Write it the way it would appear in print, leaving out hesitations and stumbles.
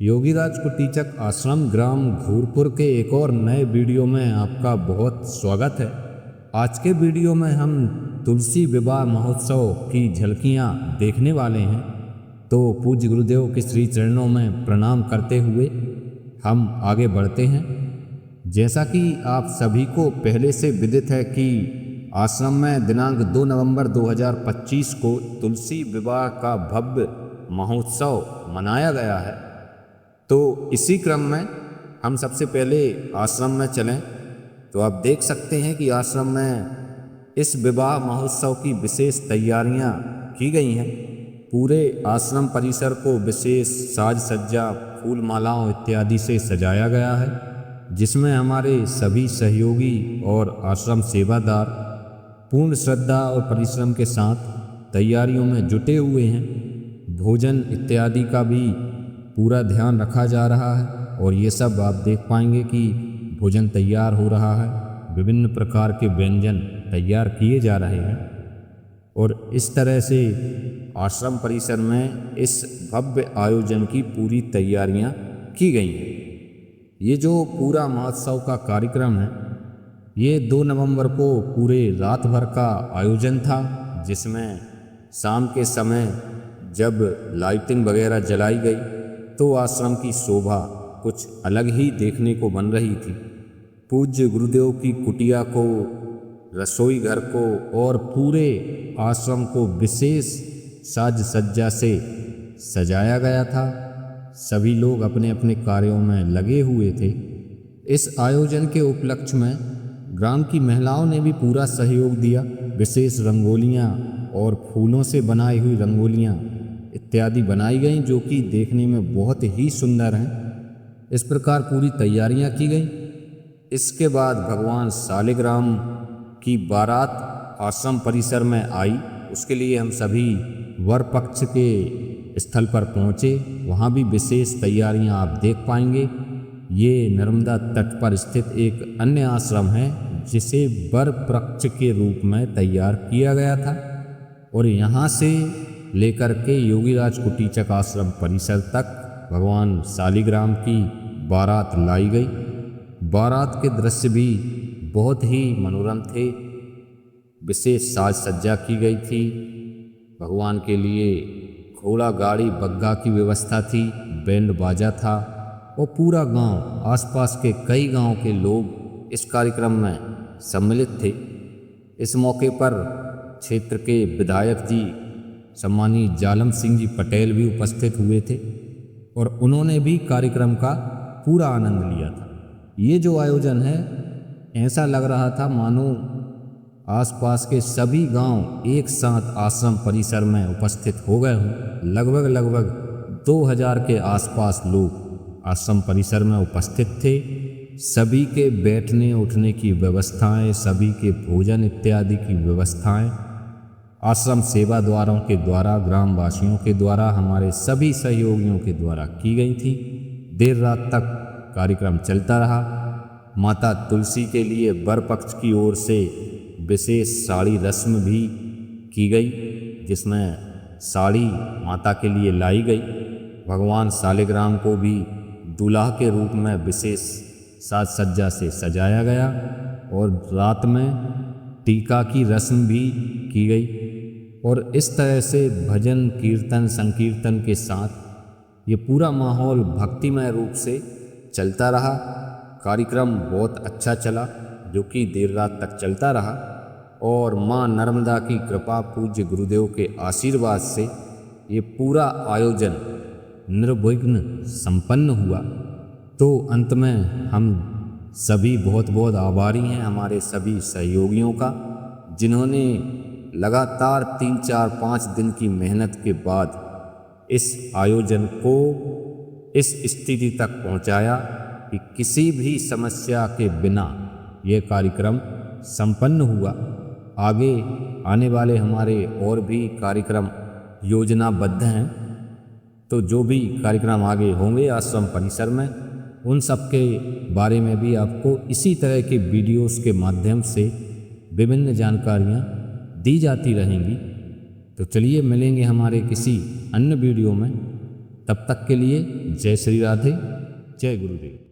योगीराज कुटीचक आश्रम ग्राम घूरपुर के एक और नए वीडियो में आपका बहुत स्वागत है। आज के वीडियो में हम तुलसी विवाह महोत्सव की झलकियां देखने वाले हैं। तो पूज्य गुरुदेव के श्री चरणों में प्रणाम करते हुए हम आगे बढ़ते हैं। जैसा कि आप सभी को पहले से विदित है कि आश्रम में दिनांक 2 नवंबर 2025 को तुलसी विवाह का भव्य महोत्सव मनाया गया है। तो इसी क्रम में हम सबसे पहले आश्रम में चलें तो आप देख सकते हैं कि आश्रम में इस विवाह महोत्सव की विशेष तैयारियां की गई हैं। पूरे आश्रम परिसर को विशेष साज सज्जा, फूल मालाओं इत्यादि से सजाया गया है, जिसमें हमारे सभी सहयोगी और आश्रम सेवादार पूर्ण श्रद्धा और परिश्रम के साथ तैयारियों में जुटे हुए हैं। भोजन इत्यादि का भी पूरा ध्यान रखा जा रहा है और ये सब आप देख पाएंगे कि भोजन तैयार हो रहा है, विभिन्न प्रकार के व्यंजन तैयार किए जा रहे हैं और इस तरह से आश्रम परिसर में इस भव्य आयोजन की पूरी तैयारियां की गई हैं। ये जो पूरा महोत्सव का कार्यक्रम है, ये 2 नवंबर को पूरे रात भर का आयोजन था, जिसमें शाम के समय जब लाइटिंग वगैरह जलाई गई तो आश्रम की शोभा कुछ अलग ही देखने को बन रही थी। पूज्य गुरुदेव की कुटिया को, रसोई घर को और पूरे आश्रम को विशेष साज सज्जा से सजाया गया था। सभी लोग अपने अपने कार्यों में लगे हुए थे। इस आयोजन के उपलक्ष्य में ग्राम की महिलाओं ने भी पूरा सहयोग दिया। विशेष रंगोलियाँ और फूलों से बनाई हुई रंगोलियाँ इत्यादि बनाई गई, जो कि देखने में बहुत ही सुंदर हैं। इस प्रकार पूरी तैयारियां की गई। इसके बाद भगवान शालिग्राम की बारात आश्रम परिसर में आई। उसके लिए हम सभी वर पक्ष के स्थल पर पहुँचे। वहाँ भी विशेष तैयारियां आप देख पाएंगे। ये नर्मदा तट पर स्थित एक अन्य आश्रम है, जिसे वर पक्ष के रूप में तैयार किया गया था और यहाँ से लेकर के योगीराज कुटीचक आश्रम परिसर तक भगवान शालिग्राम की बारात लाई गई। बारात के दृश्य भी बहुत ही मनोरम थे। विशेष साज सज्जा की गई थी। भगवान के लिए घोड़ा गाड़ी बग्गा की व्यवस्था थी, बैंड बाजा था और पूरा गांव, आसपास के कई गांव के लोग इस कार्यक्रम में सम्मिलित थे। इस मौके पर क्षेत्र के विधायक जी सम्मानीय जालम सिंह जी पटेल भी उपस्थित हुए थे और उन्होंने भी कार्यक्रम का पूरा आनंद लिया था। ये जो आयोजन है, ऐसा लग रहा था मानो आसपास के सभी गांव एक साथ आश्रम परिसर में उपस्थित हो गए हों। लगभग 2000 के आसपास लोग आश्रम परिसर में उपस्थित थे। सभी के बैठने उठने की व्यवस्थाएं, सभी के भोजन इत्यादि की व्यवस्थाएं आश्रम सेवादारों के द्वारा, ग्रामवासियों के द्वारा, हमारे सभी सहयोगियों के द्वारा की गई थी। देर रात तक कार्यक्रम चलता रहा। माता तुलसी के लिए वर पक्ष की ओर से विशेष साड़ी रस्म भी की गई, जिसमें साड़ी माता के लिए लाई गई। भगवान शालिग्राम को भी दूल्हा के रूप में विशेष साज सज्जा से सजाया गया और रात में टीका की रस्म भी की गई और इस तरह से भजन कीर्तन संकीर्तन के साथ ये पूरा माहौल भक्तिमय रूप से चलता रहा। कार्यक्रम बहुत अच्छा चला, जो कि देर रात तक चलता रहा और माँ नर्मदा की कृपा, पूज्य गुरुदेव के आशीर्वाद से ये पूरा आयोजन निर्विघ्न संपन्न हुआ। तो अंत में हम सभी बहुत बहुत आभारी हैं हमारे सभी सहयोगियों का, जिन्होंने लगातार 3, 4, 5 दिन की मेहनत के बाद इस आयोजन को इस स्थिति तक पहुंचाया कि किसी भी समस्या के बिना यह कार्यक्रम संपन्न हुआ। आगे आने वाले हमारे और भी कार्यक्रम योजनाबद्ध हैं, तो जो भी कार्यक्रम आगे होंगे आश्रम परिसर में, उन सब के बारे में भी आपको इसी तरह के वीडियोस के माध्यम से विभिन्न जानकारियाँ दी जाती रहेंगी। तो चलिए मिलेंगे हमारे किसी अन्य वीडियो में। तब तक के लिए जय श्री राधे, जय गुरुदेव।